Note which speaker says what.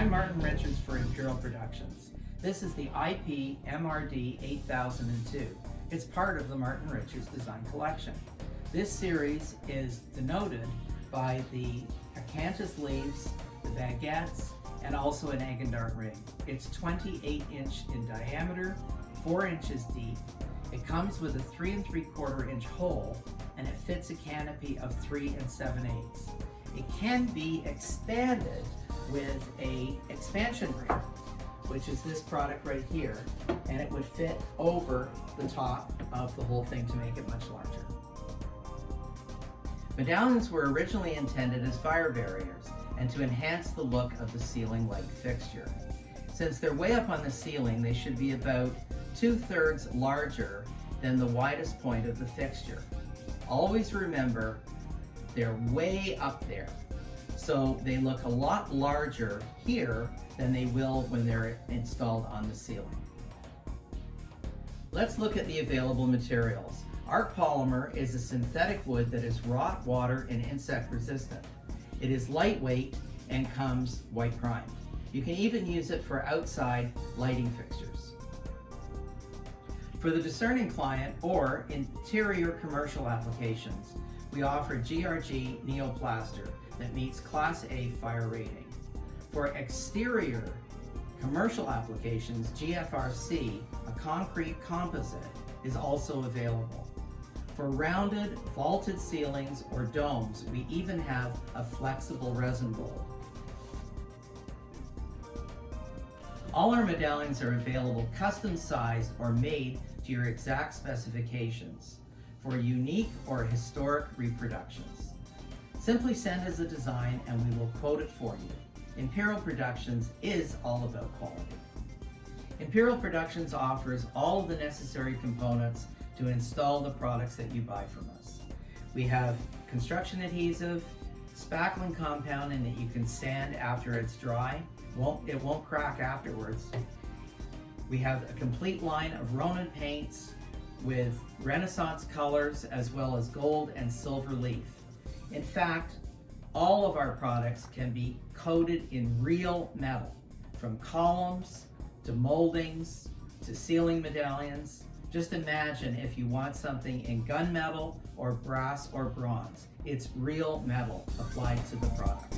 Speaker 1: I'm Martin Richards for Imperial Productions. This is the IPMRD8002. It's part of the Martin Richards Design Collection. This series is denoted by the acanthus leaves, the baguettes, and also an egg and dart ring. It's 28 inch in diameter, 4 inches deep. It comes with a 3 3/4 inch hole, and it fits a canopy of 3 7/8. It can be expanded with a expansion ring, which is this product right here, and it would fit over the top of the whole thing to make it much larger. Medallions were originally intended as fire barriers and to enhance the look of the ceiling-like fixture. Since they're way up on the ceiling, they should be about 2/3 larger than the widest point of the fixture. Always remember, they're way up there, so they look a lot larger here than they will when they're installed on the ceiling. Let's look at the available materials. Our polymer is a synthetic wood that is rot, water, and insect resistant. It is lightweight and comes white primed. You can even use it for outside lighting fixtures. For the discerning client or interior commercial applications, we offer GRG Neoplaster that meets Class A fire rating. For exterior commercial applications, GFRC, a concrete composite, is also available. For rounded, vaulted ceilings or domes, we even have a flexible resin bowl. All our medallions are available custom sized or made to your exact specifications for unique or historic reproductions. Simply send us a design and we will quote it for you. Imperial Productions is all about quality. Imperial Productions offers all of the necessary components to install the products that you buy from us. We have construction adhesive, spackling compounding that you can sand after it's dry. It won't crack afterwards. We have a complete line of Ronin paints with Renaissance colors as well as gold and silver leaf. In fact, all of our products can be coated in real metal, from columns to moldings to ceiling medallions. Just imagine if you want something in gunmetal or brass or bronze. It's real metal applied to the product.